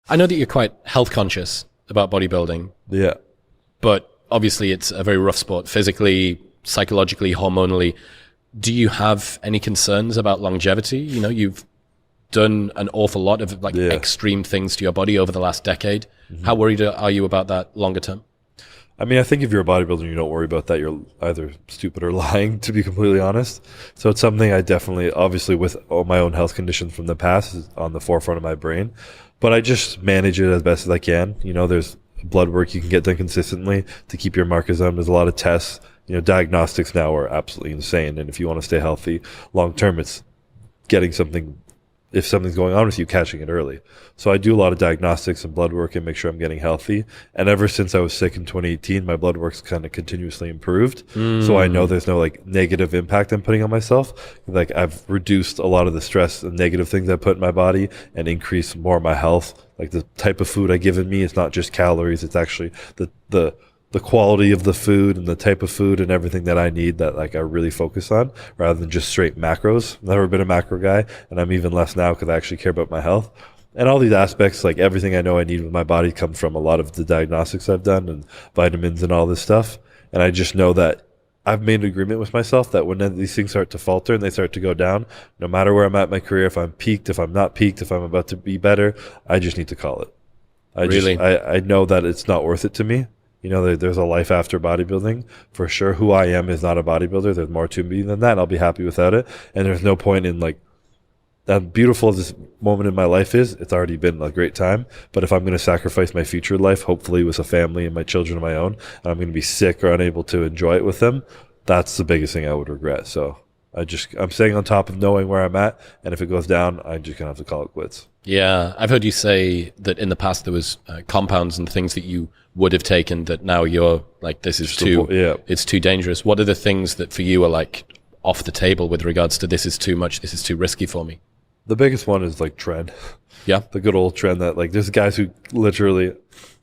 I know that you're quite health conscious about bodybuilding. Yeah. But obviously it's a very rough sport, physically, psychologically, hormonally. Do you have any concerns about longevity? You know, you've done an awful lot of extreme things to your body over the last decade. Mm-hmm. How worried are you about that longer term? I mean, I think if you're a bodybuilder and you don't worry about that, you're either stupid or lying, to be completely honest. So it's something I definitely, obviously with all my own health conditions from the past, is on the forefront of my brain. But I just manage it as best as I can. You know, there's blood work you can get done consistently to keep your markers on. There's a lot of tests. You know, diagnostics now are absolutely insane. And if you want to stay healthy long term, it's getting something, if something's going on with you, catching it early. So I do a lot of diagnostics and blood work and make sure I'm getting healthy. And ever since I was sick in 2018, my blood work's kind of continuously improved. So I know there's no like negative impact I'm putting on myself. Like I've reduced a lot of the stress and negative things I put in my body and increased more of my health. Like the type of food I give in me, it's not just calories. It's actually the quality of the food and the type of food and everything that I need that like I really focus on rather than just straight macros. I've never been a macro guy, and I'm even less now because I actually care about my health. And all these aspects, like everything I know I need with my body comes from a lot of the diagnostics I've done and vitamins and all this stuff. And I just know that I've made an agreement with myself that when these things start to falter and they start to go down, no matter where I'm at in my career, if I'm peaked, if I'm not peaked, if I'm about to be better, I just need to call it. I know that it's not worth it to me. You know, there's a life after bodybuilding for sure. Who I am is not a bodybuilder. There's more to me than that. I'll be happy without it. And there's no point in like, as beautiful as this moment in my life is, it's already been a great time. But if I'm going to sacrifice my future life, hopefully with a family and my children of my own, and I'm going to be sick or unable to enjoy it with them, that's the biggest thing I would regret. So I'm staying on top of knowing where I'm at. And if it goes down, I'm just going to have to call it quits. Yeah. I've heard you say that in the past there was compounds and things that you would have taken that now you're like, this is it's too dangerous. What are the things that for you are like off the table with regards to this is too much, this is too risky for me? The biggest one is like trend. Yeah. The good old trend that like there's guys who literally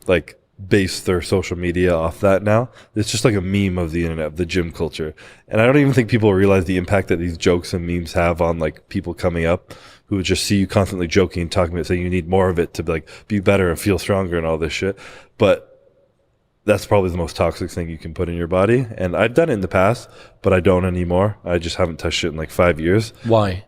like base their social media off that now. It's just like a meme of the internet, of the gym culture. And I don't even think people realize the impact that these jokes and memes have on like people coming up who just see you constantly joking and talking about saying you need more of it to like be better and feel stronger and all this shit. But that's probably the most toxic thing you can put in your body. And I've done it in the past, but I don't anymore. I just haven't touched it in like 5 years. Why?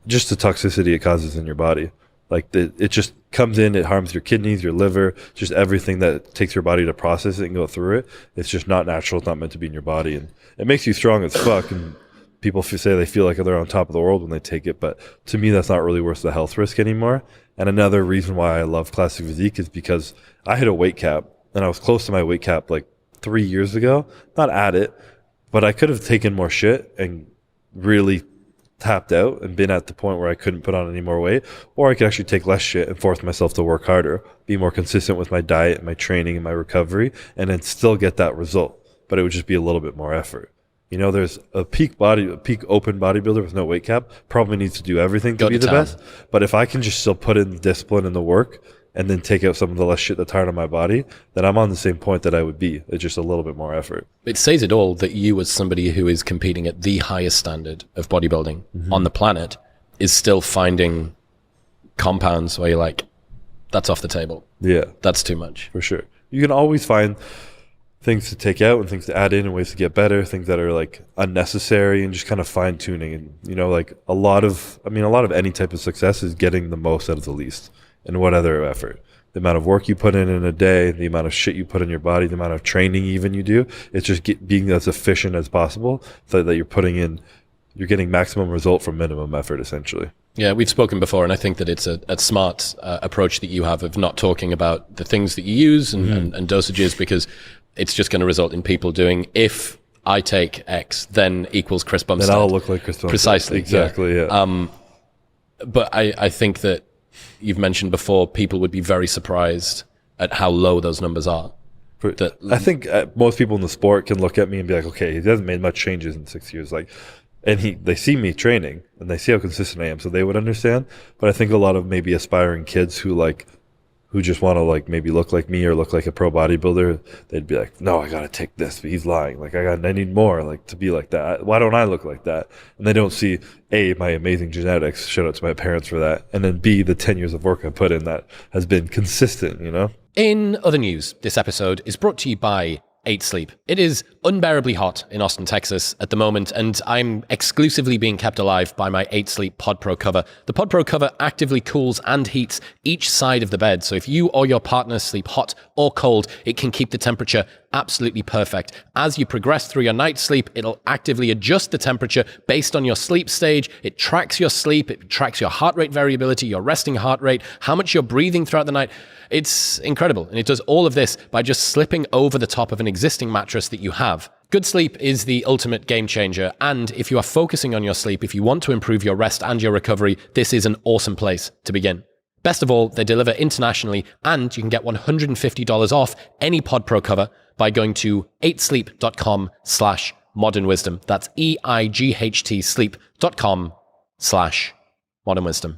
Just the toxicity it causes in your body. Like it just comes in, it harms your kidneys, your liver, just everything that takes your body to process it and go through it. It's just not natural. It's not meant to be in your body. And it makes you strong as fuck. And people say they feel like they're on top of the world when they take it. But to me, that's not really worth the health risk anymore. And another reason why I love Classic Physique is because I hit a weight cap and I was close to my weight cap like 3 years ago. Not at it, but I could have taken more shit and really tapped out and been at the point where I couldn't put on any more weight, or I could actually take less shit and force myself to work harder, be more consistent with my diet, my training, and my recovery, and then still get that result. But it would just be a little bit more effort. You know, there's a peak open bodybuilder with no weight cap probably needs to do everything to be the best. But if I can just still put in the discipline and the work and then take out some of the less shit that's hard on my body, then I'm on the same point that I would be. It's just a little bit more effort. It says it all that you, as somebody who is competing at the highest standard of bodybuilding on the planet, is still finding compounds where you're like, that's off the table. Yeah. That's too much. For sure. You can always find things to take out and things to add in and ways to get better, things that are like unnecessary, and just kind of fine tuning. And, you know, like a lot of any type of success is getting the most out of the least. And what other effort? The amount of work you put in a day, the amount of shit you put in your body, the amount of training even you do. It's just being as efficient as possible so that you're getting maximum result from minimum effort, essentially. Yeah, we've spoken before, and I think that it's a smart approach that you have of not talking about the things that you use and dosages, because it's just going to result in people doing, if I take X, then equals Chris Bumstead. Then I'll look like Chris Bumstead. Precisely. Exactly, yeah. But I think that you've mentioned before, people would be very surprised at how low those numbers are. I think most people in the sport can look at me and be like, okay, he hasn't made much changes in 6 years. Like, and they see me training and they see how consistent I am, so they would understand. But I think a lot of maybe aspiring kids who who just want to like maybe look like me or look like a pro bodybuilder, they'd be like, no, I got to take this, but he's lying. Like I need more like to be like that. Why don't I look like that? And they don't see A, my amazing genetics, shout out to my parents for that. And then B, the 10 years of work I put in that has been consistent, you know? In other news, this episode is brought to you by 8 Sleep. It is unbearably hot in Austin, Texas at the moment, and I'm exclusively being kept alive by my 8 Sleep Pod Pro cover. The Pod Pro cover actively cools and heats each side of the bed, so if you or your partner sleep hot or cold, it can keep the temperature absolutely perfect. As you progress through your night's sleep, it'll actively adjust the temperature based on your sleep stage. It tracks your sleep, it tracks your heart rate variability, your resting heart rate, how much you're breathing throughout the night. It's incredible, and it does all of this by just slipping over the top of an existing mattress that you have. Good sleep is the ultimate game changer, and if you are focusing on your sleep, if you want to improve your rest and your recovery, this is an awesome place to begin. Best of all, they deliver internationally, and you can get $150 off any Pod Pro cover by going to 8sleep.com/modernwisdom. That's EIGHT sleep.com/modernwisdom.